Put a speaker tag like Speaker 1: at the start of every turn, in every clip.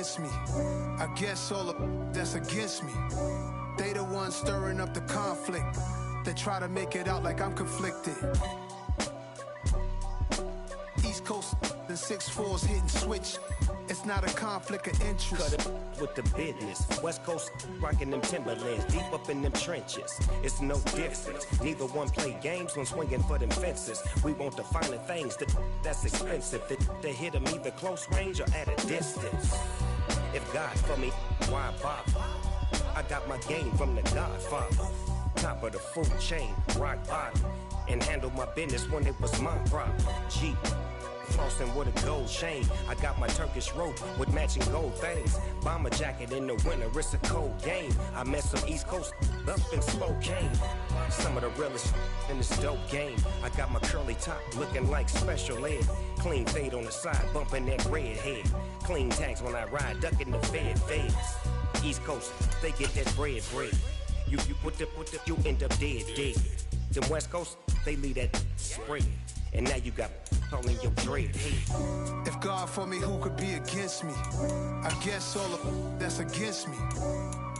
Speaker 1: against me. I guess all of that's against me. They the ones stirring up the conflict. They try to make it out like I'm conflicted. East Coast, the 6'4s hitting switch. It's not a conflict of interest.
Speaker 2: Cut it with the business. West Coast rocking them Timberlands, deep up in them trenches. It's no difference. Neither one play games when swinging for them fences. We want the finer things that's expensive. They hit them either close range or at a distance. If God for me, why bother? I got my game from the Godfather. Top of the food chain, rock bottom. And handle my business when it was my problem. G. Flossing with a gold chain. I got my Turkish rope with matching gold things. Bomber jacket in the winter, it's a cold game. I met some East Coast up in Spokane. Some of the realest in this dope game. I got my curly top looking like special ed. Clean fade on the side, bumping that red head. Clean tags when I ride, ducking the feds. East Coast, they get that bread. You you end up dead. Then West Coast, they leave that spread. And now you got calling your dread head.
Speaker 1: If God for me, who could be against me? I guess all of that's against me.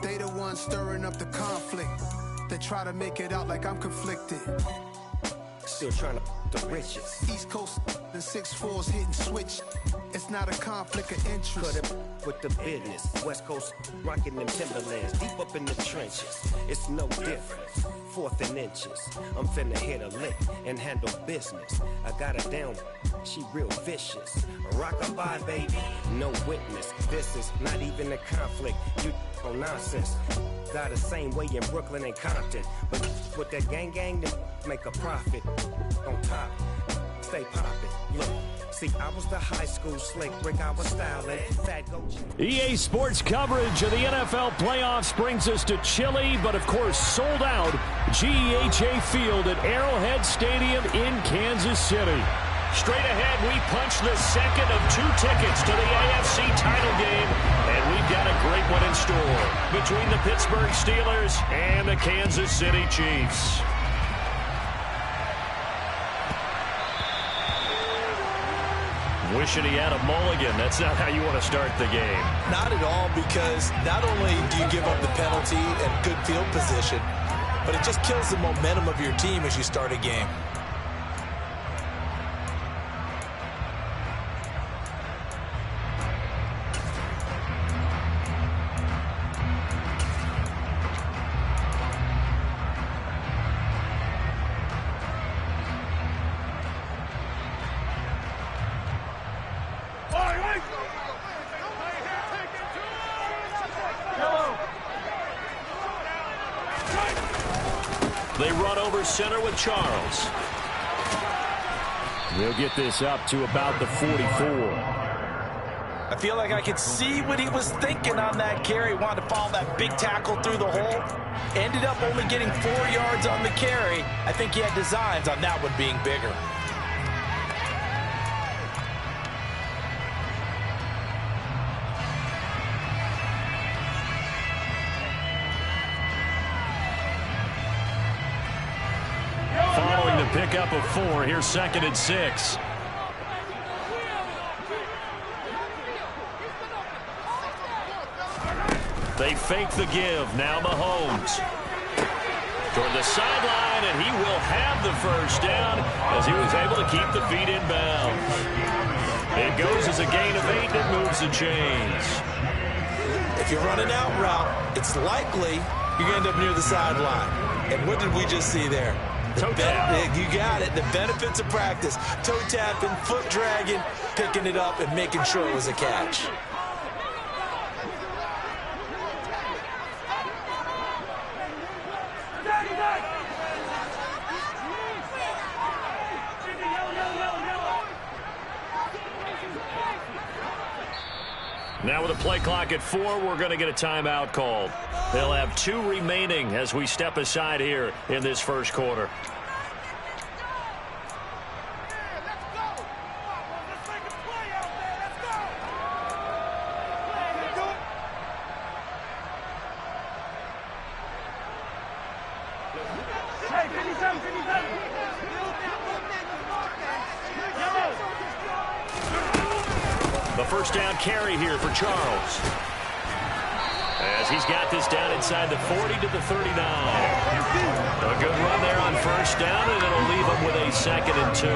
Speaker 1: They the ones stirring up the conflict. They try to make it out like I'm conflicted.
Speaker 2: Still trying to the riches.
Speaker 1: East Coast, the 6'4s hitting switch. It's not a conflict of interest.
Speaker 2: Cut it with the business. West Coast rocking them Timberlands, deep up in the trenches. It's no difference. 4th and inches. I'm finna hit a lick and handle business. I got her down. She real vicious. Rockabye, baby. No witness. This is not even a conflict. You on nonsense. Got the same way in Brooklyn and Compton. But with that gang, they make a profit. On top, stay poppin'. Look, see, I was the high school slick brick. I was styling. Fat go.
Speaker 3: EA Sports coverage of the NFL playoffs brings us to chilly, but of course sold out GEHA Field at Arrowhead Stadium in Kansas City. Straight ahead, we punch the second of 2 tickets to the AFC title game, and we've got a great one in store between the Pittsburgh Steelers and the Kansas City Chiefs. Wishing he had a mulligan. That's not how you want to start the game.
Speaker 4: Not at all, because not only do you give up the penalty and good field position, but it just kills the momentum of your team as you start a game.
Speaker 3: They run over center with Charles. They'll get this up to about the 44.
Speaker 4: I feel like I could see what he was thinking on that carry. Wanted to follow that big tackle through the hole. Ended up only getting 4 yards on the carry. I think he had designs on that one being bigger.
Speaker 3: Following the pickup of 4, here's 2nd and 6. They fake the give. Now Mahomes toward the sideline, and he will have the first down as he was able to keep the feet in bounds. It goes as a gain of 8 and moves the chains.
Speaker 4: If you run an out route, it's likely you're going to end up near the sideline. And what did we just see there?
Speaker 3: Toe tap.
Speaker 4: You got it. The benefits of practice. Toe tapping, foot dragging, picking it up, and making sure it was a catch.
Speaker 3: Now with a play clock at 4, we're going to get a timeout called. They'll have 2 remaining as we step aside here in this first quarter. down carry here for Charles. As he's got this down inside the 40 to the 39. A good run there on first down, and it'll leave him with a 2nd and 2.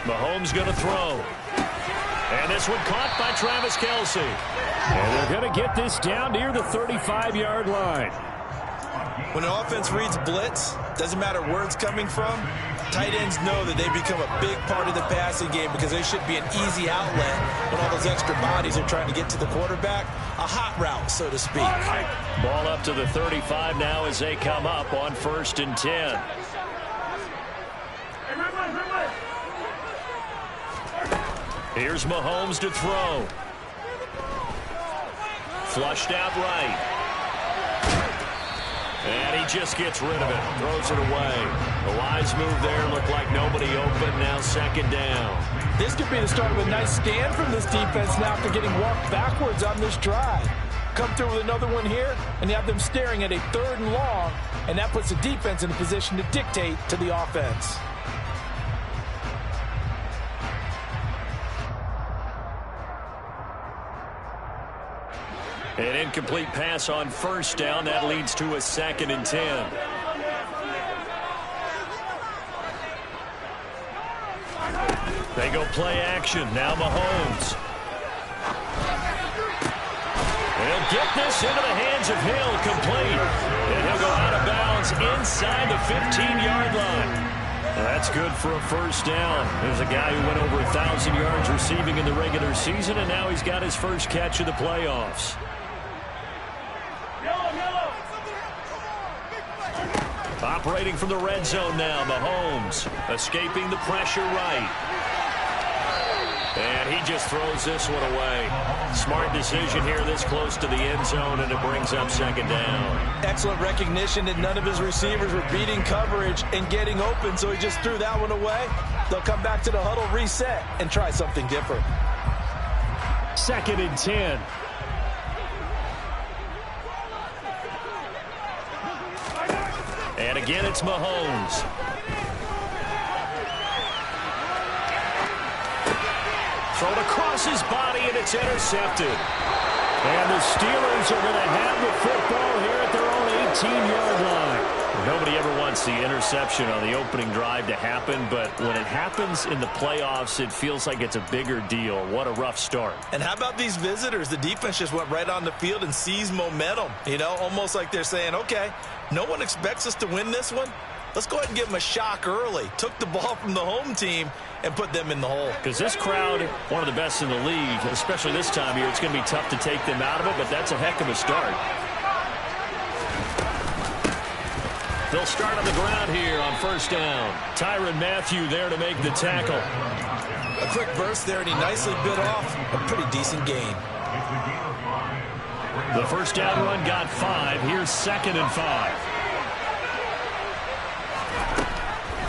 Speaker 3: Mahomes going to throw. And this one caught by Travis Kelce. And they're going to get this down near the 35-yard line.
Speaker 4: When an offense reads blitz, doesn't matter where it's coming from, tight ends know that they become a big part of the passing game because they should be an easy outlet when all those extra bodies are trying to get to the quarterback. A hot route, so to speak.
Speaker 3: Ball up to the 35 now as they come up on 1st and 10. Here's Mahomes to throw. Flushed out right. And he just gets rid of it. Throws it away. The wise move there. Looked like nobody open. Now 2nd down.
Speaker 4: This could be the start of a nice stand from this defense now after getting walked backwards on this drive. Come through with another one here, and you have them staring at a 3rd and long, and that puts the defense in a position to dictate to the offense.
Speaker 3: An incomplete pass on first down. That leads to a 2nd and 10. They go play action. Now Mahomes. They'll get this into the hands of Hill, complete. And he'll go out of bounds inside the 15-yard line. That's good for a first down. There's a guy who went over 1,000 yards receiving in the regular season, and now he's got his first catch of the playoffs. Operating from the red zone now, Mahomes escaping the pressure right. And he just throws this one away. Smart decision here this close to the end zone, and it brings up 2nd down.
Speaker 4: Excellent recognition that none of his receivers were beating coverage and getting open, so he just threw that one away. They'll come back to the huddle, reset, and try something different.
Speaker 3: 2nd and 10. And again, it's Mahomes. Thrown across his body, and it's intercepted. And the Steelers are going to have the football here at their own 18-yard line. Nobody ever wants the interception on the opening drive to happen, but when it happens in the playoffs, it feels like it's a bigger deal. What a rough start.
Speaker 4: And how about these visitors? The defense just went right on the field and seized momentum. You know, almost like they're saying, okay, no one expects us to win this one. Let's go ahead and give them a shock early. Took the ball from the home team and put them in the hole.
Speaker 3: Because this crowd, one of the best in the league, especially this time of year, it's going to be tough to take them out of it, but that's a heck of a start. They'll start on the ground here on first down. Tyrann Mathieu there to make the tackle.
Speaker 4: A quick burst there, and he nicely bit off a pretty decent gain.
Speaker 3: The first down run got 5. Here's 2nd and 5.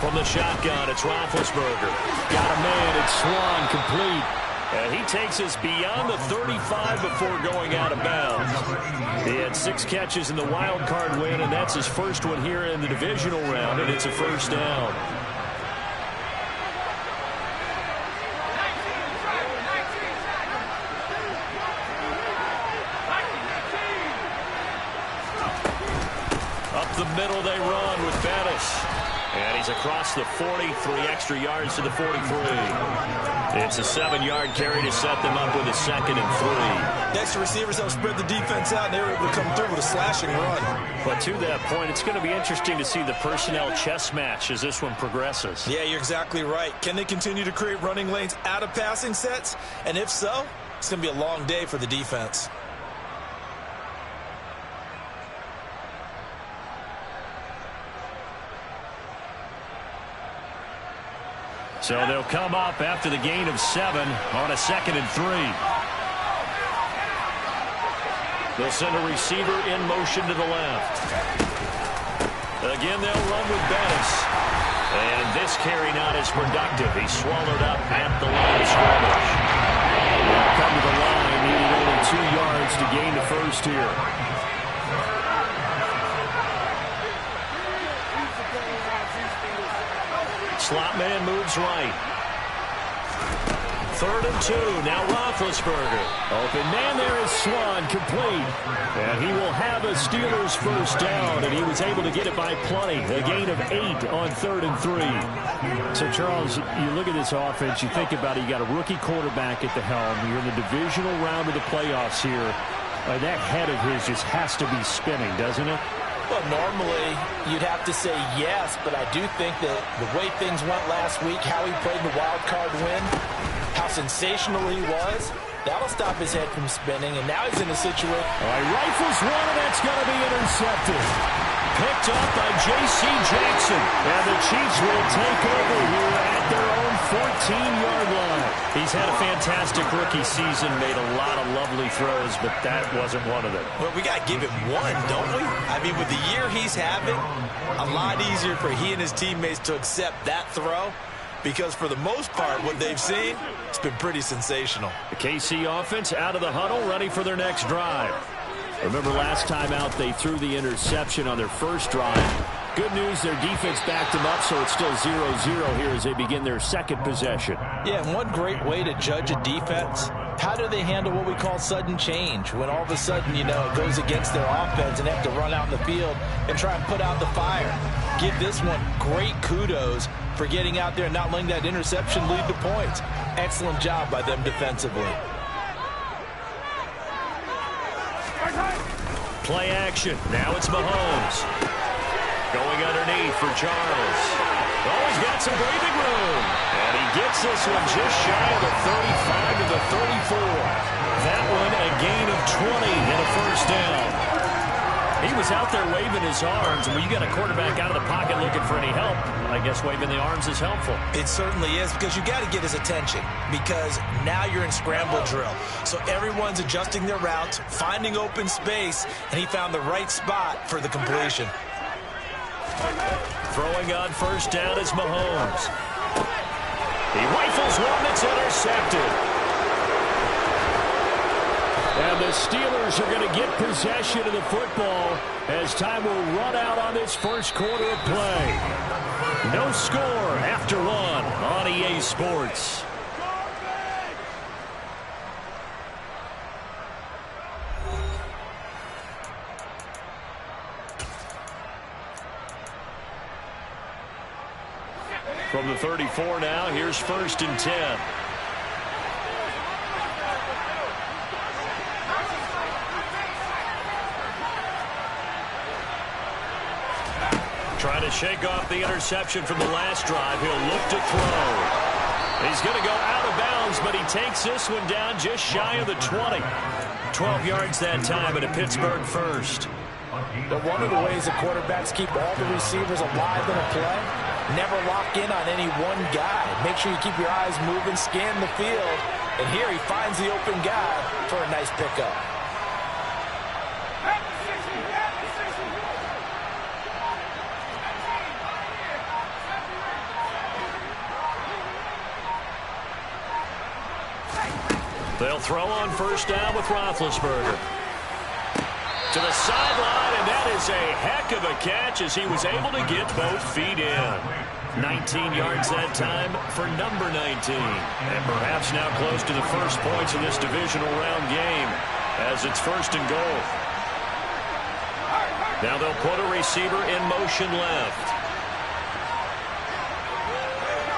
Speaker 3: From the shotgun, it's Roethlisberger. Got a man, it's swung, complete. And he takes us beyond the 35 before going out of bounds. He had 6 catches in the wild card win, and that's his first one here in the divisional round, and it's a first down. Up the middle they run with Bettis. And he's across the 40, 3 extra yards to the 43. It's a 7-yard carry to set them up with a 2nd and 3.
Speaker 4: The extra receivers help spread the defense out, and they were able to come through with a slashing run.
Speaker 3: But to that point, it's going to be interesting to see the personnel chess match as this one progresses.
Speaker 4: Yeah, you're exactly right. Can they continue to create running lanes out of passing sets? And if so, it's going to be a long day for the defense.
Speaker 3: So they'll come up after the gain of 7 on a 2nd and 3. They'll send a receiver in motion to the left. Again, they'll run with Bettis. And this carry not as productive. He's swallowed up at the line of scrimmage. They'll come to the line, needing only 2 yards to gain the first here. Slot man moves right. 3rd and 2. Now Roethlisberger. Open man there is Swan, complete. And he will have a Steelers first down, and he was able to get it by plenty. A gain of 8 on 3rd and 3. So, Charles, you look at this offense, you think about it, you got a rookie quarterback at the helm. You're in the divisional round of the playoffs here. That head of his just has to be spinning, doesn't it?
Speaker 4: Well, normally you'd have to say yes, but I do think that the way things went last week, how he played in the wild card win, how sensational he was, that'll stop his head from spinning, and now he's in a situation.
Speaker 3: All right, rifles one, and that's going to be intercepted. Picked up by J.C. Jackson, and the Chiefs will take over here at their own 14-yard line. He's had a fantastic rookie season, made a lot of lovely throws, but that wasn't one of them.
Speaker 4: Well, we got to give him one, don't we? I mean, with the year he's having, a lot easier for he and his teammates to accept that throw, because for the most part, what they've seen, it's been pretty sensational.
Speaker 3: The KC offense out of the huddle, ready for their next drive. Remember last time out, they threw the interception on their first drive. Good news, their defense backed them up, so it's still 0-0 here as they begin their second possession.
Speaker 4: Yeah, and one great way to judge a defense, how do they handle what we call sudden change? When all of a sudden, you know, it goes against their offense and they have to run out in the field and try and put out the fire. Give this one great kudos for getting out there and not letting that interception lead to points. Excellent job by them defensively.
Speaker 3: Play action. Now it's Mahomes. Going underneath for Charles. Oh, he's got some breathing room. And he gets this one just shy of the 35 to the 34. That one a gain of 20 and a first down. He was out there waving his arms. When you got a quarterback out of the pocket looking for any help, I guess waving the arms is helpful.
Speaker 4: It certainly is, because you got to get his attention, because now you're in scramble drill. So everyone's adjusting their routes, finding open space, and he found the right spot for the completion.
Speaker 3: Throwing on first down is Mahomes. He rifles one that's intercepted. And the Steelers are going to get possession of the football as time will run out on this first quarter of play. No score after one on EA Sports. From the 34 now, here's 1st and 10. Trying to shake off the interception from the last drive. He'll look to throw. He's going to go out of bounds, but he takes this one down just shy of the 20. 12 yards that time and a Pittsburgh first.
Speaker 4: But one of the ways the quarterbacks keep all the receivers alive in a play, never lock in on any one guy. Make sure you keep your eyes moving, scan the field, and here he finds the open guy for a nice pickup.
Speaker 3: They'll throw on first down with Roethlisberger. To the sideline, and that is a heck of a catch as he was able to get both feet in. 19 yards that time for number 19. And perhaps now close to the first points in this divisional round game as it's 1st and goal. Now they'll put a receiver in motion left.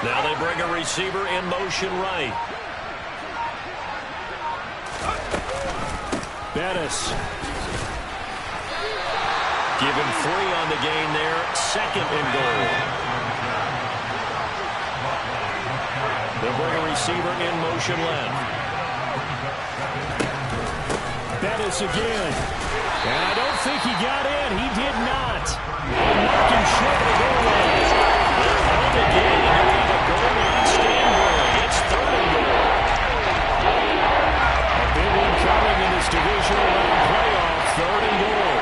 Speaker 3: Now they bring a receiver in motion right. Bettis. Give him 3 on the gain there. 2nd and goal. They'll bring a receiver in motion left. Bettis again. And I don't think he got in. He did not. Marking short of the goal line. They're held again. And we have a goal line standby. It's 3rd and goal. A big one coming in this divisional round playoff. 3rd and goal.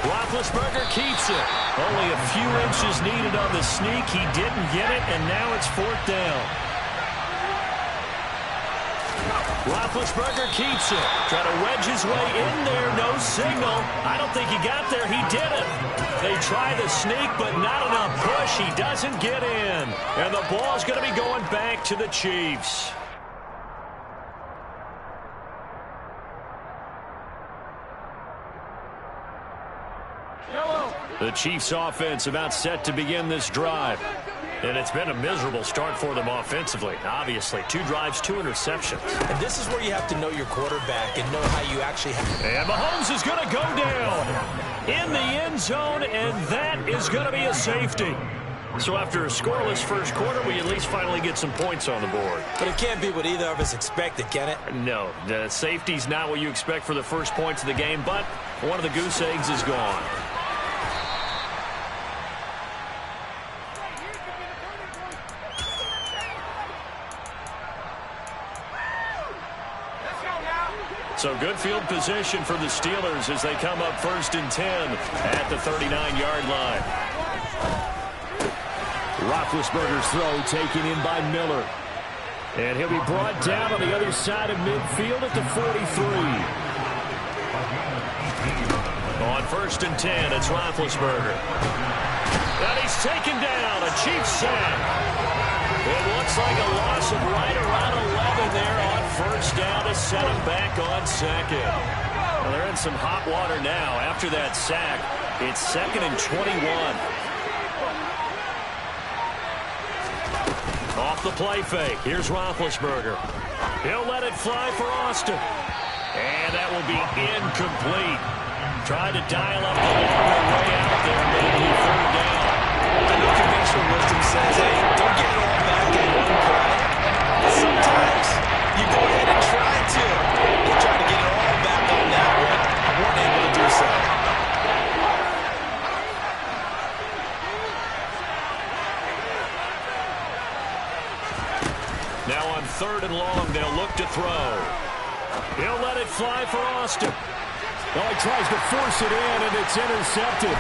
Speaker 3: Roethlisberger keeps it. Only a few inches needed on the sneak. He didn't get it, and now it's 4th down. Roethlisberger keeps it. Trying to wedge his way in there. No signal. I don't think he got there. He didn't. They try the sneak, but not enough push. He doesn't get in. And the ball's going to be going back to the Chiefs. The Chiefs offense about set to begin this drive. And it's been a miserable start for them offensively. Obviously, 2 drives, 2 interceptions.
Speaker 4: And this is where you have to know your quarterback and know how you actually have.
Speaker 3: And Mahomes is going to go down in the end zone, and that is going to be a safety. So after a scoreless first quarter, we at least finally get some points on the board.
Speaker 4: But it can't be what either of us expected, can it?
Speaker 3: No, the safety's not what you expect for the first points of the game, but one of the goose eggs is gone. So good field position for the Steelers as they come up 1st and 10 at the 39-yard line. Roethlisberger's throw taken in by Miller. And he'll be brought down on the other side of midfield at the 43. On 1st and 10, it's Roethlisberger. And he's taken down, a Chiefs sack. It looks like a loss of right around 11 there on 1st down to set him back on 2nd. Well, they're in some hot water now. After that sack, it's 2nd and 21. Off the play fake. Here's Roethlisberger. He'll let it fly for Austin. And that will be incomplete. Tried to dial up the longer way out there, but it'll be 3rd down.
Speaker 4: I know conventional wisdom says, hey, don't get it all back in one play. But sometimes you go ahead and try to. They try to get it all back on that one. Weren't able to do so.
Speaker 3: Now on 3rd and long, they'll look to throw. He'll let it fly for Austin. Oh, he tries to force it in, and it's intercepted.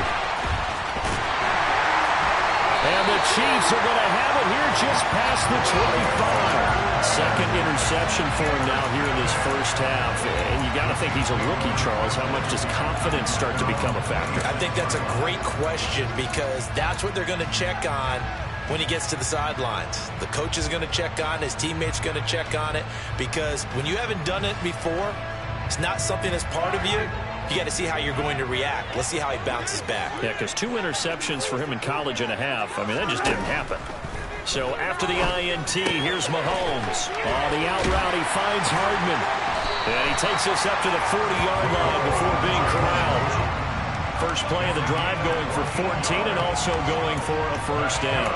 Speaker 3: And the Chiefs are going to have it here just past the 25. 2nd interception for him now here in this first half. And you got to think he's a rookie, Charles. How much does confidence start to become a factor?
Speaker 4: I think that's a great question because that's what they're going to check on when he gets to the sidelines. The coach is going to check on it. His teammates going to check on it because when you haven't done it before, it's not something that's part of you. You got to see how you're going to react. Let's see how he bounces back.
Speaker 3: Yeah, because 2 interceptions for him in college and a half. I mean, that just didn't happen. So after the INT, here's Mahomes. On the out route, he finds Hardman. And he takes us up to the 40-yard line before being corralled. First play of the drive going for 14 and also going for a 1st down.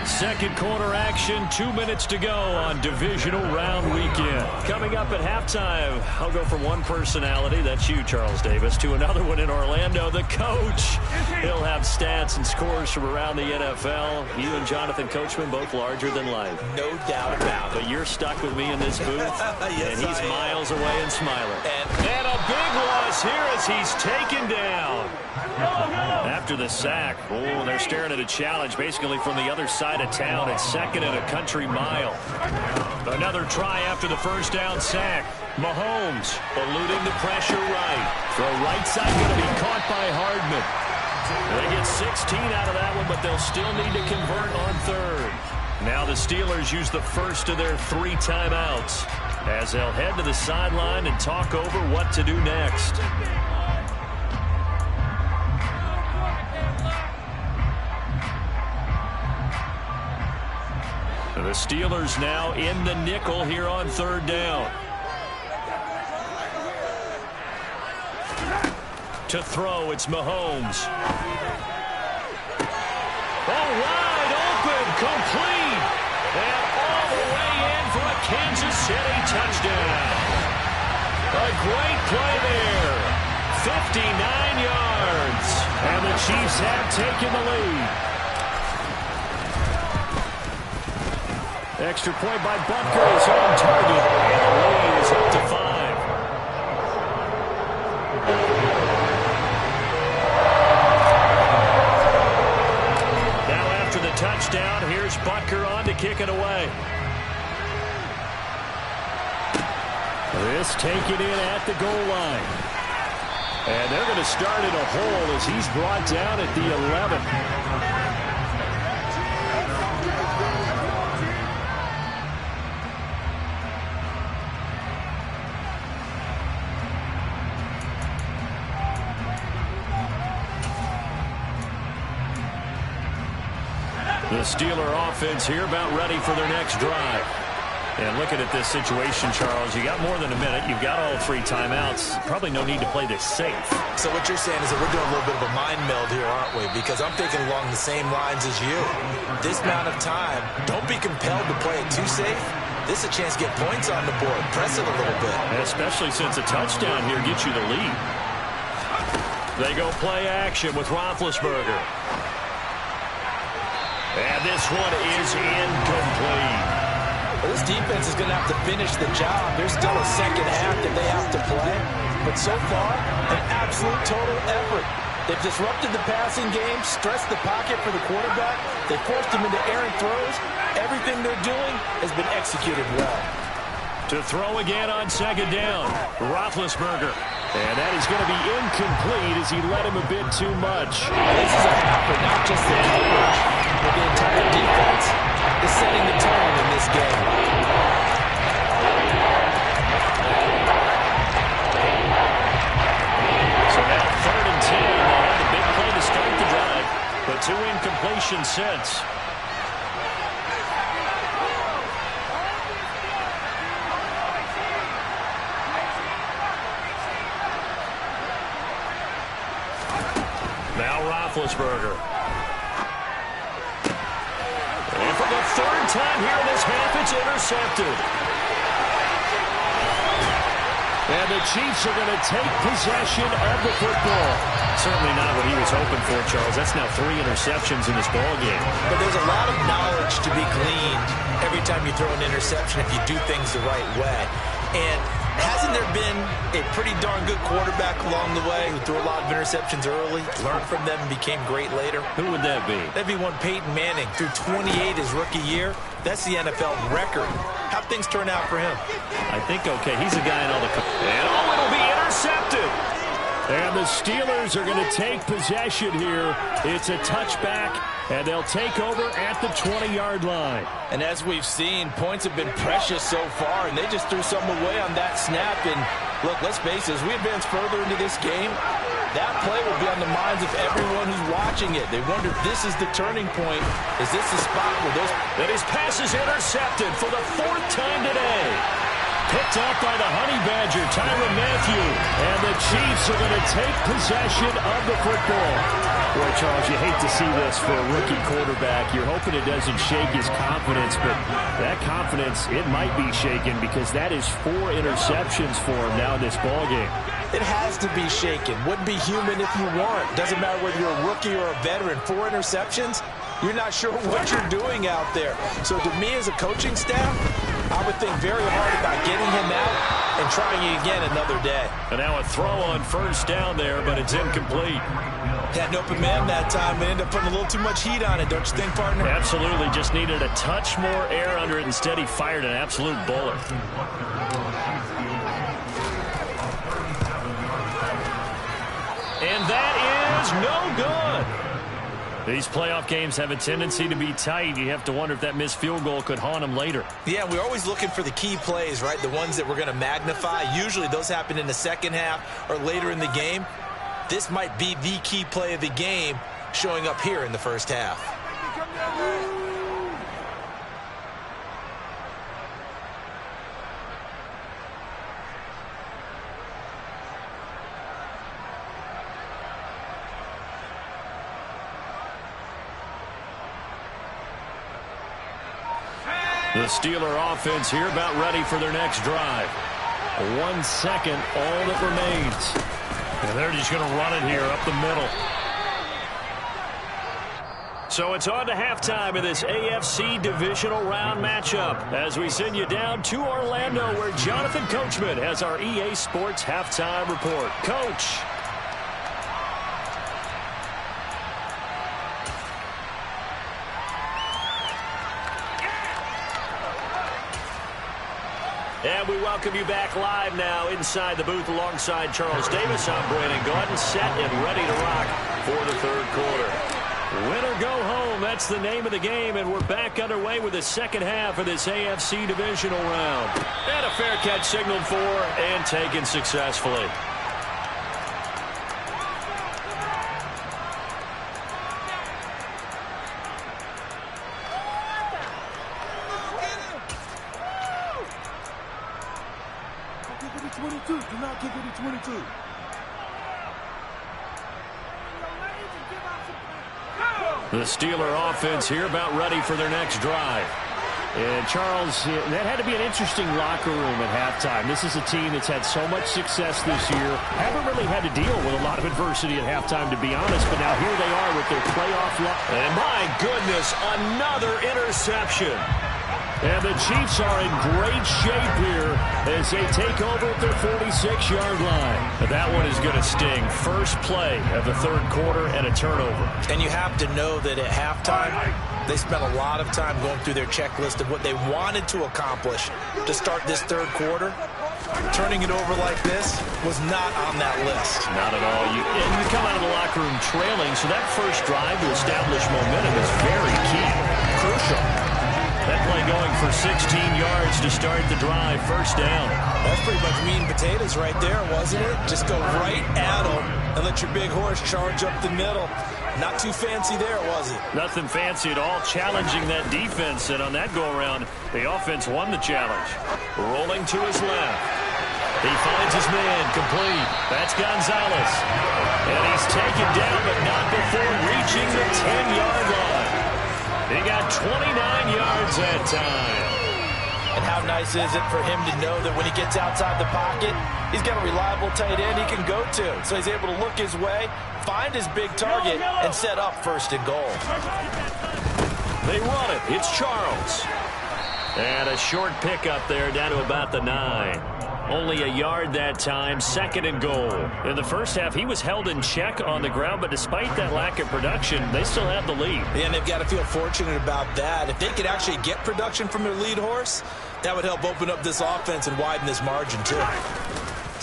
Speaker 3: 2nd quarter action, 2 minutes to go on divisional round weekend. Coming up at halftime, I'll go from one personality, that's you, Charles Davis, to another one in Orlando, the coach. He'll have stats and scores from around the NFL. You and Jonathan Coachman, both larger than life.
Speaker 4: No doubt about it.
Speaker 3: But you're stuck with me in this booth,
Speaker 4: yes,
Speaker 3: and he's miles away and smiling. And a big loss here as he's taken down. After the sack, oh, they're staring at a challenge basically from the other side of town. It's 2nd and a country mile. Another try after the 1st down sack. Mahomes eluding the pressure right. Throw right side going to be caught by Hardman. They get 16 out of that one, but they'll still need to convert on 3rd. Now the Steelers use the first of their 3 timeouts as they'll head to the sideline and talk over what to do next. The Steelers now in the nickel here on 3rd down. To throw, it's Mahomes. Oh, wide open, complete. And all the way in for a Kansas City touchdown. A great play there. 59 yards. And the Chiefs have taken the lead. Extra point by Butker is on target, and the lead is up to 5. touchdown. Here's Butker on to kick it away. This taken in at the goal line. And they're going to start in a hole as he's brought down at the 11. The Steeler offense here about ready for their next drive. And looking at this situation, Charles, you got more than a minute. You've got all 3 timeouts. Probably no need to play this safe.
Speaker 4: So what you're saying is that we're doing a little bit of a mind meld here, aren't we? Because I'm thinking along the same lines as you. This amount of time, don't be compelled to play it too safe. This is a chance to get points on the board. Press it a little bit.
Speaker 3: Especially since a touchdown here gets you the lead. They go play action with Roethlisberger. And this one is incomplete.
Speaker 4: Well, this defense is going to have to finish the job. There's still a second half that they have to play. But so far, an absolute total effort. They've disrupted the passing game, stressed the pocket for the quarterback. They forced him into errant throws. Everything they're doing has been executed well.
Speaker 3: To throw again on second down, Roethlisberger. And that is going to be incomplete as he led him a bit too much.
Speaker 4: This is a effort, not just the head coach, but the entire defense is setting the tone in this game.
Speaker 3: So now 3rd and 10. They had the big play to start the drive, but 2 incompletions since. Now Roethlisberger. And for the 3rd time here in this half, it's intercepted. And the Chiefs are going to take possession of the football. Certainly not what he was hoping for, Charles. That's now 3 interceptions in this ballgame.
Speaker 4: But there's a lot of knowledge to be gleaned every time you throw an interception if you do things the right way. And hasn't there been a pretty darn good quarterback along the way who threw a lot of interceptions early, learned from them, and became great later?
Speaker 3: Who would that be?
Speaker 4: That'd be one Peyton Manning. Threw 28 his rookie year. That's the NFL record. How'd things turn out for him?
Speaker 3: I think okay. He's a guy in all the... And it'll be intercepted. And the Steelers are going to take possession here. It's a touchback, and they'll take over at the 20-yard line.
Speaker 4: And as we've seen, points have been precious so far, and they just threw some away on that snap. And look, let's face it, as we advance further into this game, that play will be on the minds of everyone who's watching it. They wonder if this is the turning point. Is this the spot where those...
Speaker 3: And his pass is intercepted for the 4th time today. Picked up by the Honey Badger, Tyrann Mathieu. And the Chiefs are going to take possession of the football. Boy, Charles, you hate to see this for a rookie quarterback. You're hoping it doesn't shake his confidence, but that confidence, it might be shaken because that is 4 interceptions for him now in this ballgame.
Speaker 4: It has to be shaken. Wouldn't be human if you weren't. Doesn't matter whether you're a rookie or a veteran. 4 interceptions, you're not sure what you're doing out there. So to me as a coaching staff, I would think very hard about getting him out and trying again another day.
Speaker 3: And now a throw on 1st down there, but it's incomplete.
Speaker 4: Had an open man that time and ended up putting a little too much heat on it, don't you think, partner?
Speaker 3: Absolutely. Just needed a touch more air under it. Instead, he fired an absolute bullet. And that is no good. These playoff games have a tendency to be tight. You have to wonder if that missed field goal could haunt them later.
Speaker 4: Yeah, we're always looking for the key plays, right? The ones that we're going to magnify. Usually those happen in the second half or later in the game. This might be the key play of the game showing up here in the first half.
Speaker 3: The Steeler offense here about ready for their next drive. 1 second, all that remains. And they're just going to run it here up the middle. So it's on to halftime of this AFC divisional round matchup as we send you down to Orlando where Jonathan Coachman has our EA Sports halftime report. Coach. And we welcome you back live now inside the booth alongside Charles Davis. I'm Brandon Gaudin, set and ready to rock for the third quarter. Win or go home, that's the name of the game, and we're back underway with the second half of this AFC divisional round. And a fair catch signaled for and taken successfully.
Speaker 5: Do not kick it to 22.
Speaker 3: The Steeler offense here about ready for their next drive. And Charles, that had to be an interesting locker room at halftime. This is a team that's had so much success this year. Haven't really had to deal with a lot of adversity at halftime, to be honest. But now here they are with their playoff luck. And my goodness, another interception. And the Chiefs are in great shape here as they take over at their 46-yard line. That one is going to sting. First play of the third quarter and a turnover.
Speaker 4: And you have to know that at halftime, they spent a lot of time going through their checklist of what they wanted to accomplish to start this third quarter. Turning it over like this was not on that list.
Speaker 3: Not at all. You come out of the locker room trailing, so that first drive to establish momentum is very key. Crucial. That play going for 16 yards to start the drive. First down.
Speaker 4: That's pretty much meat and potatoes right there, wasn't it? Just go right at them and let your big horse charge up the middle. Not too fancy there, was it?
Speaker 3: Nothing fancy at all. Challenging that defense, and on that go-around, the offense won the challenge. Rolling to his left. He finds his man, complete. That's Gonzalez. And he's taken down, but not before reaching the 10-yard line. He got 29 yards that time.
Speaker 4: And how nice is it for him to know that when he gets outside the pocket, he's got a reliable tight end he can go to. So he's able to look his way, find his big target, and set up first and goal.
Speaker 3: They run it. It's Charles. And a short pickup there down to about the 9. Only a yard that time, second and goal. In the first half, he was held in check on the ground, but despite that lack of production, they still have the lead.
Speaker 4: And they've got to feel fortunate about that. If they could actually get production from their lead horse, that would help open up this offense and widen this margin, too.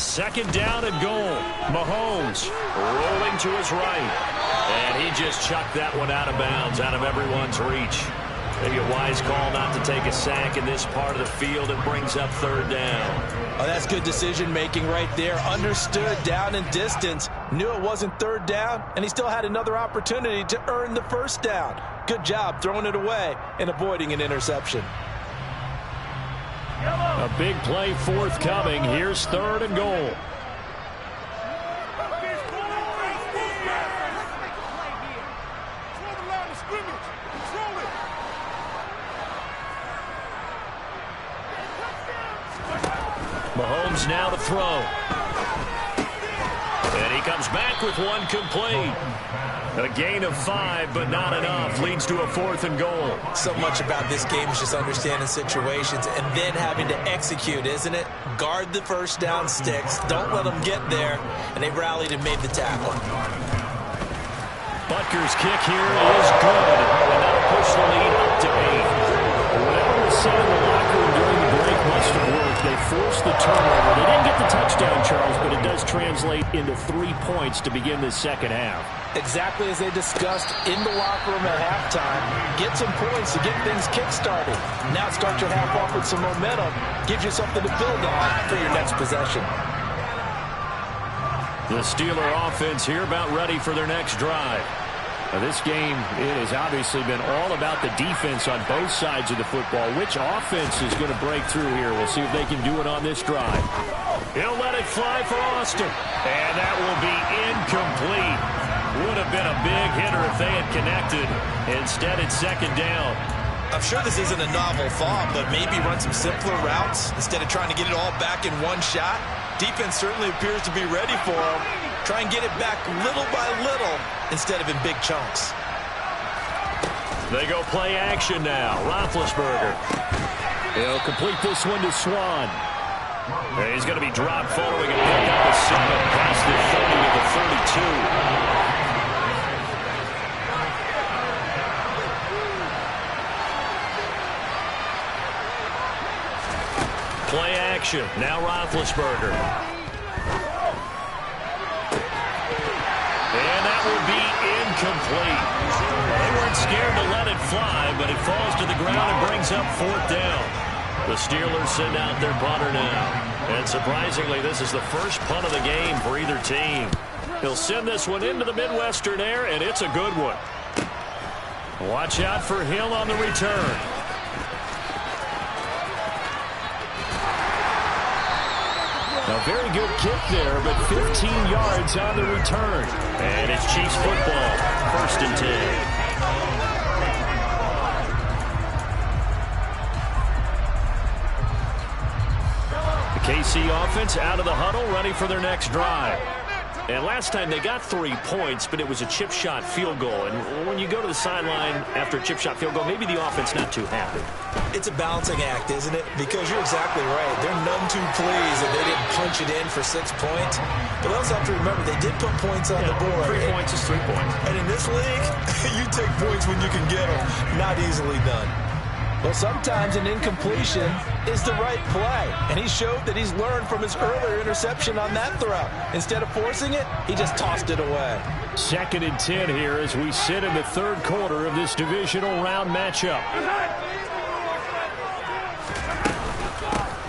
Speaker 3: Second down and goal. Mahomes rolling to his right. And he just chucked that one out of bounds, out of everyone's reach. Maybe a wise call not to take a sack in this part of the field. It brings up third down.
Speaker 4: Oh, that's good decision-making right there. Understood down and distance. Knew it wasn't third down, and he still had another opportunity to earn the first down. Good job throwing it away and avoiding an interception.
Speaker 3: A big play forthcoming. Here's third and goal. Mahomes now to throw. And he comes back with one complete. A gain of 5, but not enough. Leads to a fourth and goal.
Speaker 4: So much about this game is just understanding situations and then having to execute, isn't it? Guard the first down sticks. Don't let them get there. And they rallied and made the tackle.
Speaker 3: Butker's kick here is good. And that'll push the lead up to 8. Whatever was said in the locker room during the break must have worked. They forced the turnover. They didn't get the touchdown, Charles, but it does translate into 3 points to begin this second half.
Speaker 4: Exactly as they discussed in the locker room at halftime. Get some points to get things kick-started. Now start your half off with some momentum. Gives you something to build on for your next possession.
Speaker 3: The Steeler offense here about ready for their next drive. Now this game, it has obviously been all about the defense on both sides of the football. Which offense is going to break through here? We'll see if they can do it on this drive. He'll let it fly for Austin. And that will be incomplete. Would have been a big hitter if they had connected. Instead, it's second down.
Speaker 4: I'm sure this isn't a novel thought, but maybe run some simpler routes instead of trying to get it all back in one shot. Defense certainly appears to be ready for him. Try and get it back little by little instead of in big chunks.
Speaker 3: They go play action now. Roethlisberger. He'll complete this one to Swan. And he's going to be dropped following a pickup of 7 past the 30 to the 32. Play action. Now Roethlisberger. And that will be incomplete. They weren't scared to let it fly, but it falls to the ground and brings up 4th down. The Steelers send out their punter now. And surprisingly, this is the first punt of the game for either team. He'll send this one into the Midwestern air, and it's a good one. Watch out for Hill on the return. A very good kick there, but 15 yards on the return. And it's Chiefs football, 1st and 10. KC offense out of the huddle, ready for their next drive. And last time they got 3 points, but it was a chip shot field goal. And when you go to the sideline after a chip shot field goal, maybe the offense not too happy.
Speaker 4: It's a balancing act, isn't it? Because you're exactly right. They're none too pleased that they didn't punch it in for 6 points. But also have to remember, they did put points on the board.
Speaker 3: 3 points is 3 points.
Speaker 4: And in this league, you take points when you can get them. Not easily done. Well, sometimes an incompletion is the right play. And he showed that he's learned from his earlier interception on that throw. Instead of forcing it, he just tossed it away.
Speaker 3: 2nd and 10 here as we sit in the 3rd quarter of this divisional round matchup.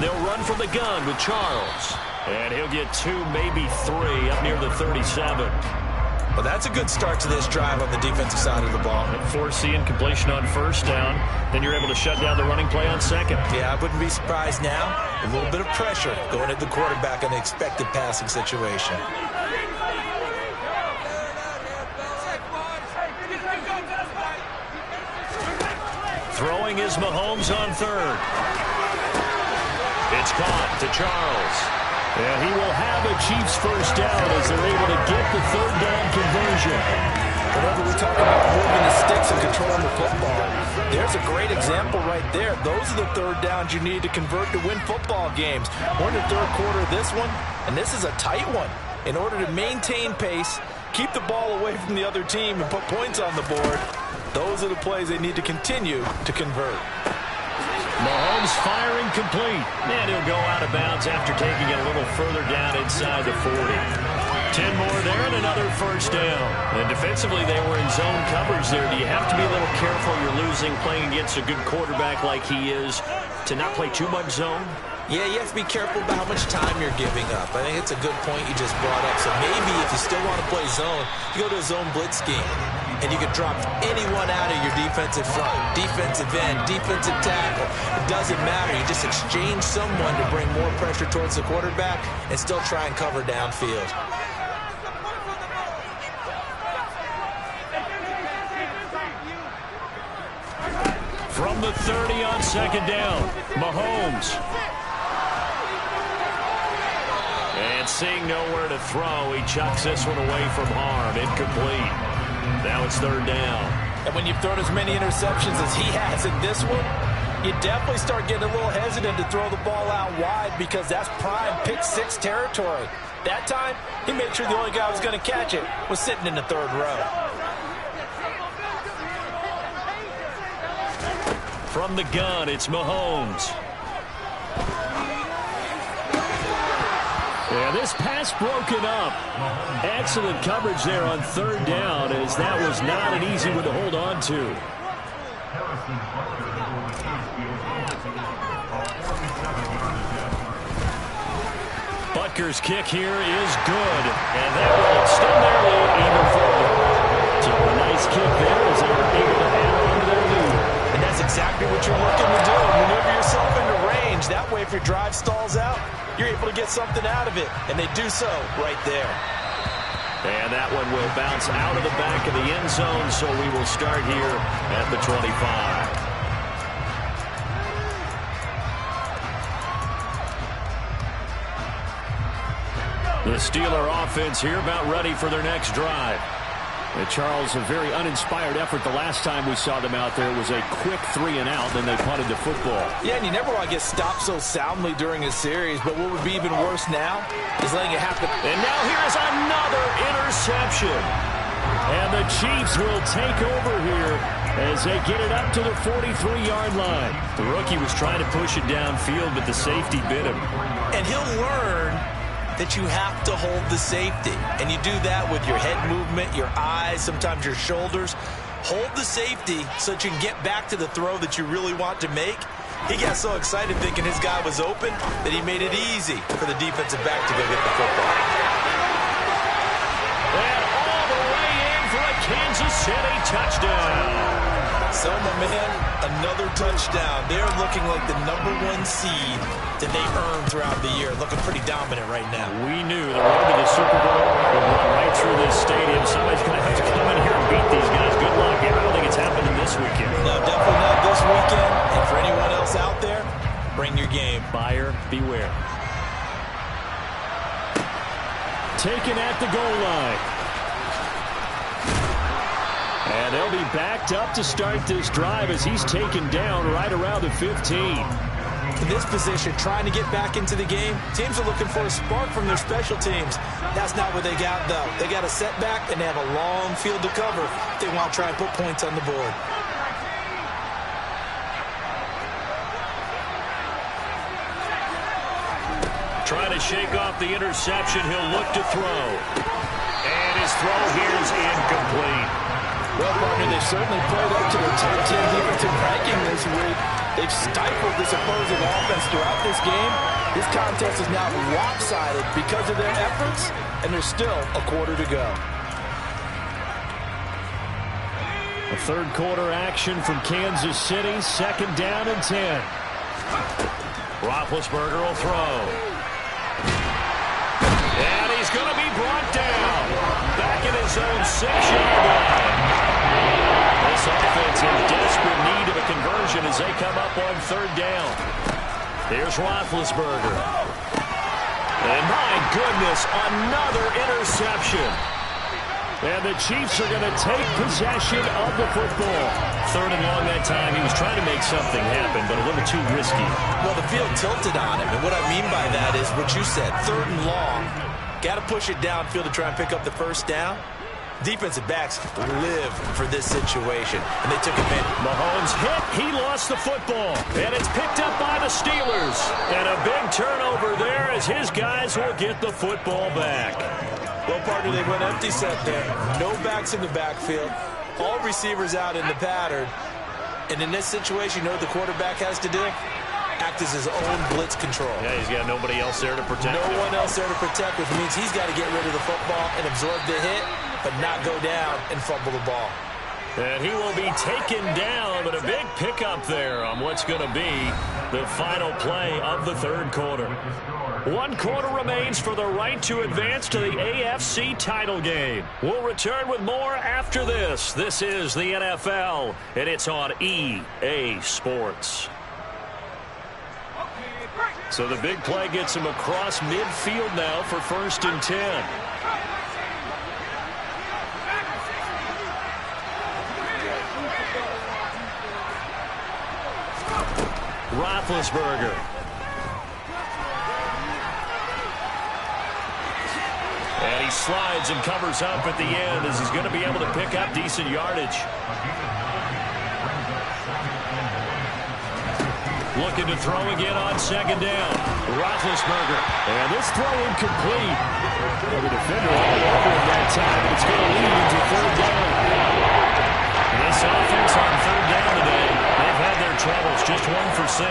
Speaker 3: They'll run from the gun with Charles. And he'll get 2, maybe 3 up near the 37.
Speaker 4: Well, that's a good start to this drive on the defensive side of the ball.
Speaker 3: Foreseeing completion on 1st down. Then you're able to shut down the running play on 2nd.
Speaker 4: Yeah, I wouldn't be surprised now. A little bit of pressure going at the quarterback in an expected passing situation.
Speaker 3: Throwing is Mahomes on 3rd. It's caught to Charles. And he will have a Chiefs 1st down as they're able to get the 3rd down conversion.
Speaker 4: Whenever we talk about moving the sticks and controlling the football, there's a great example right there. Those are the 3rd downs you need to convert to win football games. We're in the 3rd quarter of this one, and this is a tight one. In order to maintain pace, keep the ball away from the other team, and put points on the board, those are the plays they need to continue to convert.
Speaker 3: Mahomes firing complete. And he'll go out of bounds after taking it a little further down inside the 40. 10 more there and another 1st down. And defensively, they were in zone coverage there. Do you have to be a little careful? You're losing, playing against a good quarterback like he is, to not play too much zone?
Speaker 4: Yeah, you have to be careful about how much time you're giving up. I think it's a good point you just brought up. So maybe if you still want to play zone, you go to a zone blitz scheme. And you can drop anyone out of your defensive front. Defensive end, defensive tackle. It doesn't matter. You just exchange someone to bring more pressure towards the quarterback and still try and cover downfield.
Speaker 3: From the 30 on 2nd down, Mahomes. And seeing nowhere to throw, he chucks this one away from harm. Incomplete. Now it's 3rd down.
Speaker 4: And when you've thrown as many interceptions as he has in this one, you definitely start getting a little hesitant to throw the ball out wide because that's prime pick 6 territory. That time, he made sure the only guy who was going to catch it was sitting in the 3rd row.
Speaker 3: From the gun, it's Mahomes. Yeah, this pass broken up. Excellent coverage there on 3rd down, as that was not an easy one to hold on to. Butker's kick here is good, and that will extend their lead even further. So a nice kick there as they were able to add on to their lead.
Speaker 4: And that's exactly what you're looking to do. Maneuver yourself into range. That way, if your drive stalls out, you're able to get something out of it, and they do so right there.
Speaker 3: And that one will bounce out of the back of the end zone, so we will start here at the 25. The Steeler offense here about ready for their next drive. And Charles, a very uninspired effort the last time we saw them out there. It was a quick 3 and out, then they punted the football.
Speaker 4: Yeah, and you never want to get stopped so soundly during a series, but what would be even worse now is letting it happen.
Speaker 3: And now here's another interception. And the Chiefs will take over here as they get it up to the 43-yard line. The rookie was trying to push it downfield, but the safety bit him.
Speaker 4: And he'll learn that you have to hold the safety. And you do that with your head movement, your eyes, sometimes your shoulders. Hold the safety so that you can get back to the throw that you really want to make. He got so excited thinking his guy was open that he made it easy for the defensive back to go get the football.
Speaker 3: And all the way in for a Kansas City touchdown.
Speaker 4: So, my man, another touchdown. They're looking like the #1 seed that they earned throughout the year. Looking pretty dominant right now.
Speaker 3: We knew the road to the Super Bowl would run right through this stadium. Somebody's going to have to come in here and beat these guys. Good luck. I don't think it's happening this weekend.
Speaker 4: No, definitely not this weekend. And for anyone else out there, bring your game.
Speaker 3: Buyer beware. Taken at the goal line. And they'll be backed up to start this drive as he's taken down right around the 15.
Speaker 4: In this position, trying to get back into the game, teams are looking for a spark from their special teams. That's not what they got, though. They got a setback, and they have a long field to cover. They want to try and put points on the board.
Speaker 3: Trying to shake off the interception. He'll look to throw. And his throw here is incomplete.
Speaker 4: Well, partner, they certainly played up to their top 10 defensive ranking this week. They've stifled this opposing offense throughout this game. This contest is now lopsided because of their efforts, and there's still a quarter to go.
Speaker 3: A third quarter action from Kansas City. 2nd down and 10. Roethlisberger will throw. And he's going to be brought down. Back in his own 6-yard line. This offense in desperate need of a conversion as they come up on 3rd down. Here's Roethlisberger. And my goodness, another interception. And the Chiefs are going to take possession of the football. 3rd and long that time. He was trying to make something happen, but a little too risky.
Speaker 4: Well, the field tilted on him, and what I mean by that is what you said, 3rd and long. Got to push it downfield to try and pick up the 1st down. Defensive backs live for this situation, and they took advantage.
Speaker 3: Mahomes hit. He lost the football, and it's picked up by the Steelers. And a big turnover there as his guys will get the football back.
Speaker 4: Well, partner, they went empty set there. No backs in the backfield. All receivers out in the pattern. And in this situation, you know what the quarterback has to do? Act as his own blitz control.
Speaker 3: Yeah, he's got nobody else there to protect him.
Speaker 4: No one else there to protect, which means he's got to get rid of the football and absorb the hit, but not go down and fumble the ball.
Speaker 3: And he will be taken down, but a big pickup there on what's going to be the final play of the 3rd quarter. 1 quarter remains for the right to advance to the AFC title game. We'll return with more after this. This is the NFL, and it's on EA Sports. So the big play gets him across midfield now for 1st and 10. Roethlisberger. And he slides and covers up at the end as he's going to be able to pick up decent yardage. Looking to throw again on 2nd down. Roethlisberger. And this throw incomplete. Well, the defender all over him that time, but it's going to lead into 3rd down. This offense on 3rd down today, they've had their troubles. Just 1 for 6.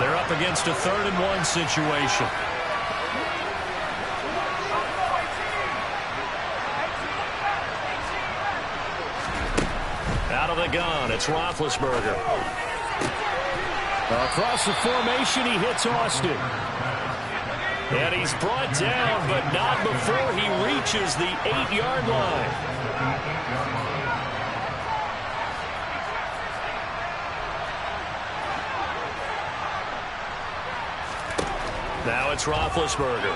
Speaker 3: They're up against a 3rd and 1 situation. Out of the gun, it's Roethlisberger. Across the formation, he hits Austin. And he's brought down, but not before he reaches the 8-yard line. Now it's Roethlisberger.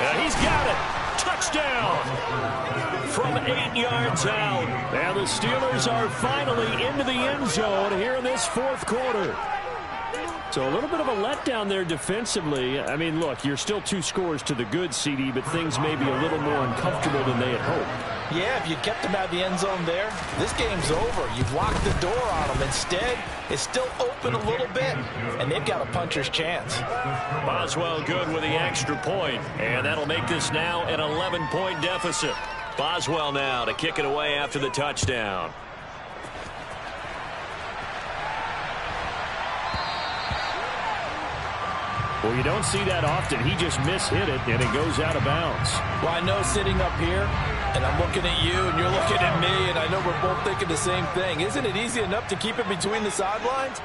Speaker 3: And he's got it. Touchdown from 8 yards out. And the Steelers are finally into the end zone here in this 4th quarter. So a little bit of a letdown there defensively. I mean, look, you're still 2 scores to the good, CD, but things may be a little more uncomfortable than they had hoped.
Speaker 4: Yeah, if you kept him out of the end zone there, this game's over. You've locked the door on him. Instead, it's still open a little bit, and they've got a puncher's chance.
Speaker 3: Boswell good with the extra point, and that'll make this now an 11-point deficit. Boswell now to kick it away after the touchdown. Well, you don't see that often. He just mishit it, and it goes out of bounds.
Speaker 4: Well, I know sitting up here, and I'm looking at you, and you're looking at me, and I know we're both thinking the same thing. Isn't it easy enough to keep it between the sidelines?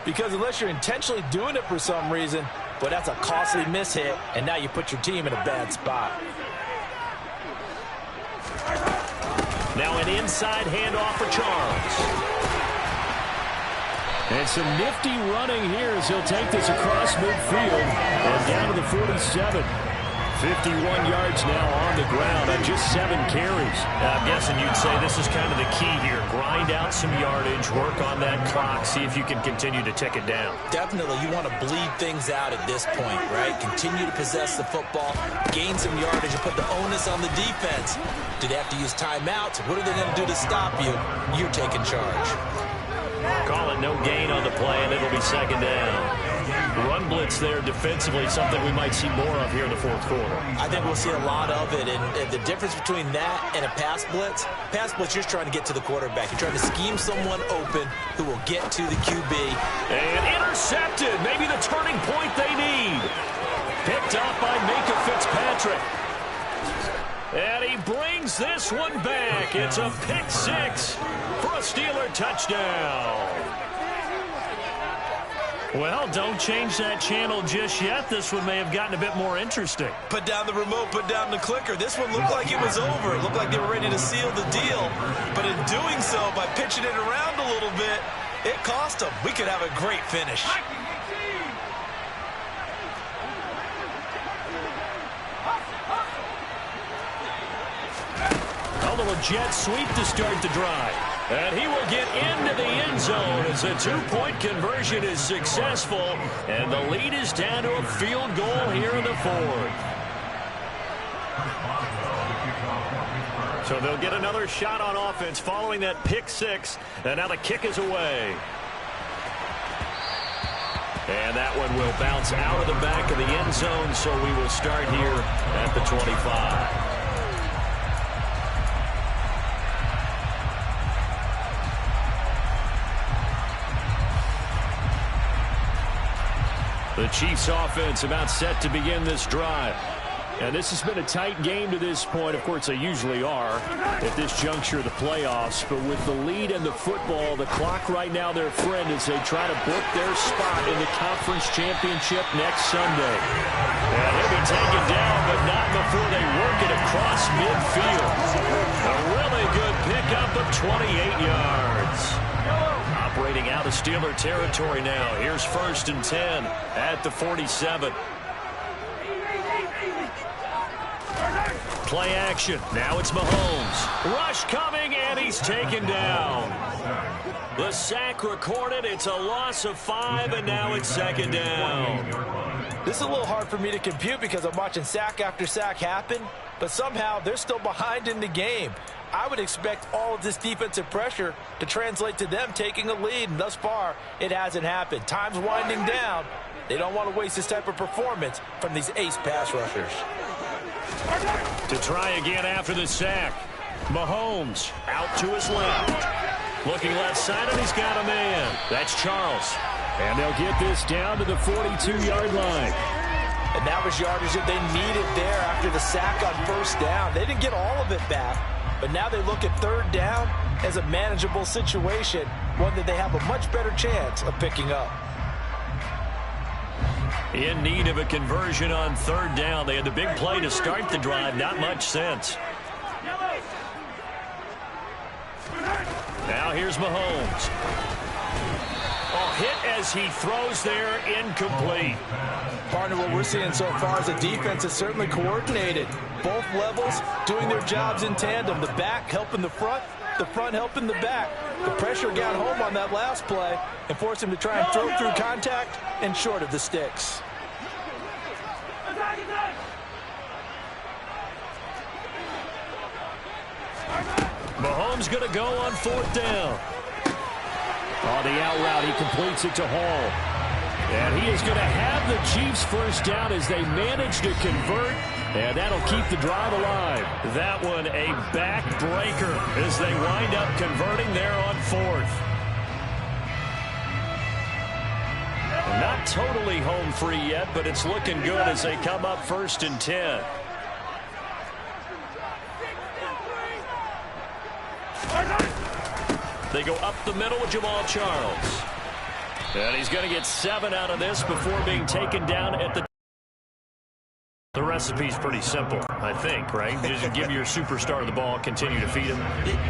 Speaker 4: Because unless you're intentionally doing it for some reason, well, that's a costly mishit, and now you put your team in a bad spot.
Speaker 3: Now an inside handoff for Charles. And some nifty running here as he'll take this across midfield and down to the 47. 51 yards now on the ground on just 7 carries.
Speaker 5: I'm guessing you'd say this is kind of the key here. Grind out some yardage, work on that clock, see if you can continue to tick it down.
Speaker 4: Definitely, you want to bleed things out at this point, right? Continue to possess the football, gain some yardage, and put the onus on the defense. Do they have to use timeouts? What are they going to do to stop you? You're taking charge.
Speaker 3: Call it no gain on the play, and it'll be second down. Run blitz there defensively, something we might see more of here in the fourth quarter.
Speaker 4: I think we'll see a lot of it, and the difference between that and a pass blitz, you're trying to get to the quarterback. You're trying to scheme someone open who will get to the QB.
Speaker 3: And intercepted, maybe the turning point they need. Picked up by Minkah Fitzpatrick. And he brings this one back. It's a pick six for a Steeler touchdown. Well, don't change that channel just yet. This one may have gotten a bit more interesting.
Speaker 4: Put down the remote, put down the clicker. This one looked like it was over. It looked like they were ready to seal the deal. But in doing so, by pitching it around a little bit, it cost them. We could have a great finish.
Speaker 3: A little jet sweep to start the drive. And he will get into the end zone as a two-point conversion is successful. And the lead is down to a field goal here in the fourth. So they'll get another shot on offense following that pick six. And now the kick is away. And that one will bounce out of the back of the end zone. So we will start here at the 25. The Chiefs offense about set to begin this drive. And this has been a tight game to this point. Of course, they usually are at this juncture of the playoffs. But with the lead and the football, the clock right now their friend as they try to book their spot in the conference championship next Sunday. And he'll be taken down, but not before they work it across midfield. A really good pickup of 28 yards. Operating out of Steeler territory now. Here's 1st and 10 at the 47. Play action. Now it's Mahomes. Rush coming, and he's taken down. The sack recorded. It's a loss of 5, and now it's second down.
Speaker 4: This is a little hard for me to compute because I'm watching sack after sack happen, but somehow they're still behind in the game. I would expect all of this defensive pressure to translate to them taking a lead, and thus far, it hasn't happened. Time's winding down. They don't want to waste this type of performance from these ace pass rushers.
Speaker 3: To try again after the sack. Mahomes out to his left. Looking left side, and he's got a man. That's Charles. And they'll get this down to the 42-yard line.
Speaker 4: And that was yardage that they needed there after the sack on first down. They didn't get all of it back, but now they look at third down as a manageable situation, one that they have a much better chance of picking up.
Speaker 3: In need of a conversion on third down. They had the big play to start the drive. Not much sense. Now here's Mahomes. Oh, hit as he throws there, incomplete.
Speaker 4: Partner, what we're seeing so far is the defense is certainly coordinated. Both levels doing their jobs in tandem. The back helping the front helping the back. The pressure got home on that last play and forced him to try and throw through contact and short of the sticks.
Speaker 3: Mahomes going to go on 4th down. On the out route, he completes it to Hall. And he is going to have the Chiefs first down as they manage to convert, and that'll keep the drive alive. That one a backbreaker as they wind up converting there on 4th. Not totally home free yet, but it's looking good as they come up 1st and 10. They go up the middle with Jamal Charles. And he's going to get 7 out of this before being taken down at the... The recipe's pretty simple, I think, right? Just give your superstar the ball, continue to feed him.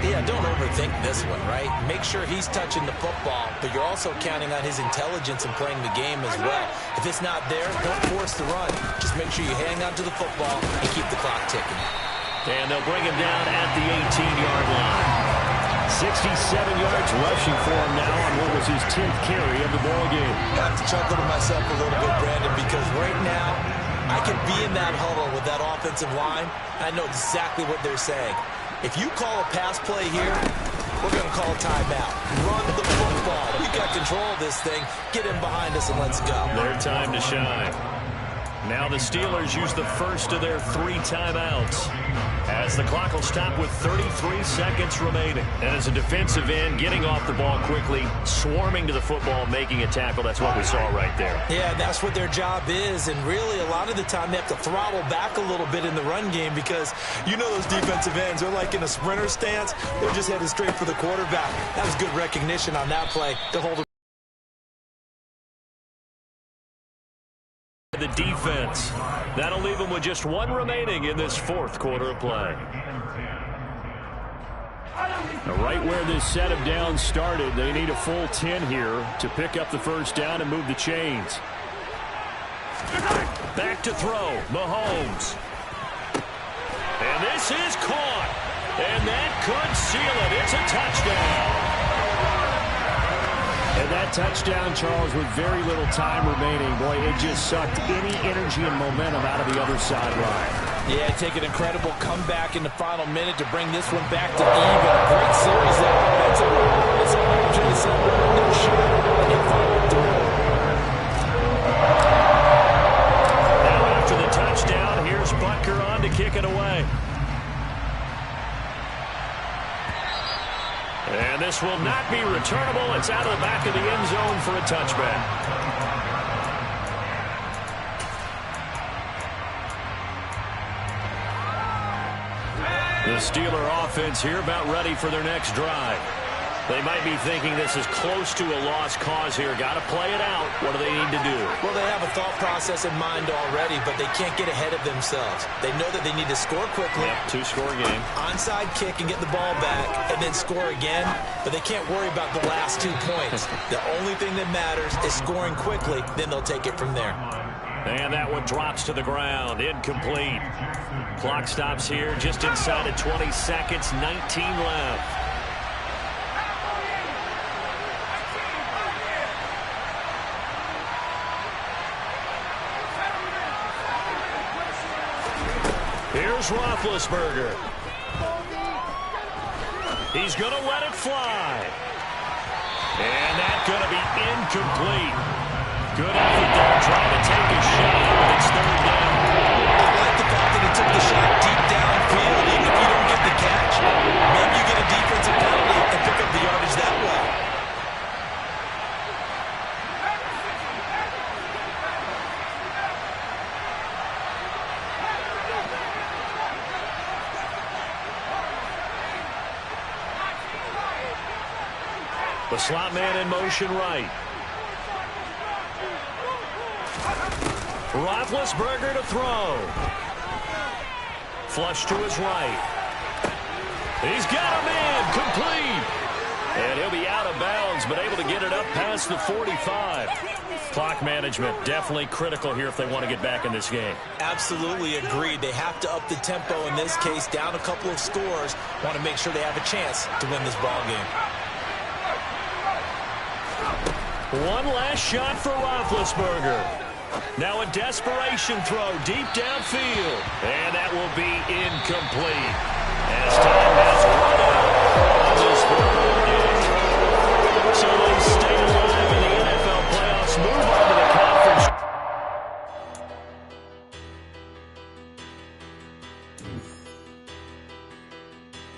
Speaker 4: Yeah, don't overthink this one, right? Make sure he's touching the football, but you're also counting on his intelligence in playing the game as well. If it's not there, don't force the run. Just make sure you hang on to the football and keep the clock ticking.
Speaker 3: And they'll bring him down at the 18-yard line. 67 yards rushing for him now on what was his 10th carry of the ball game.
Speaker 4: I have to chuckle to myself a little bit, Brandon, because right now I can be in that huddle with that offensive line. I know exactly what they're saying. If you call a pass play here, we're going to call a timeout. Run the football. We got control of this thing. Get in behind us and let's go.
Speaker 3: Their time to shine. Now the Steelers use the first of their 3 timeouts as the clock will stop with 33 seconds remaining. And as a defensive end, getting off the ball quickly, swarming to the football, making a tackle. That's what we saw right there.
Speaker 4: Yeah, that's what their job is. And really, a lot of the time, they have to throttle back a little bit in the run game because you know those defensive ends, they're like in a sprinter stance. They're just headed straight for the quarterback. That was good recognition on that play to hold him.
Speaker 3: The defense. That'll leave them with just 1 remaining in this 4th quarter of play. Now, right where this set of downs started, they need a full 10 here to pick up the first down and move the chains. Back to throw, Mahomes. And this is caught. And that could seal it. It's a touchdown. And that touchdown, Charles, with very little time remaining, boy, it just sucked any energy and momentum out of the other sideline.
Speaker 4: Yeah, take an incredible comeback in the final minute to bring this one back to even. Great series there offensively. It's an opportunity to celebrate their shot, and they followed through.
Speaker 3: Now after the touchdown, here's Butker on to kick it away. And this will not be returnable. It's out of the back of the end zone for a touchback. The Steeler offense here about ready for their next drive. They might be thinking this is close to a lost cause here. Got to play it out. What do they need to do?
Speaker 4: Well, they have a thought process in mind already, but they can't get ahead of themselves. They know that they need to score quickly.
Speaker 3: Yep, 2-score game.
Speaker 4: Onside kick and get the ball back and then score again, but they can't worry about the last 2 points. The only thing that matters is scoring quickly, then they'll take it from there.
Speaker 3: And that one drops to the ground. Incomplete. Clock stops here just inside of 20 seconds, 19 left. Here's Roethlisberger. He's going to let it fly. And that's going to be incomplete. Good effort there trying to take a shot, but it's 3rd down.
Speaker 4: I like the fact that he took the shot deep downfield. Even if you don't get the catch, maybe you get a defensive penalty and pick up the yardage that way.
Speaker 3: The slot man in motion right. Roethlisberger to throw. Flush to his right. He's got a man complete. And he'll be out of bounds, but able to get it up past the 45. Clock management definitely critical here if they want to get back in this game. Absolutely agreed. They have to up the tempo in this case, down a couple of scores. Want to make sure they have a chance to win this ball game. One last shot for Roethlisberger. Now a desperation throw deep downfield. And that will be incomplete. As time has run out. Just what they did. So they stay alive in the NFL playoffs, move on to the conference.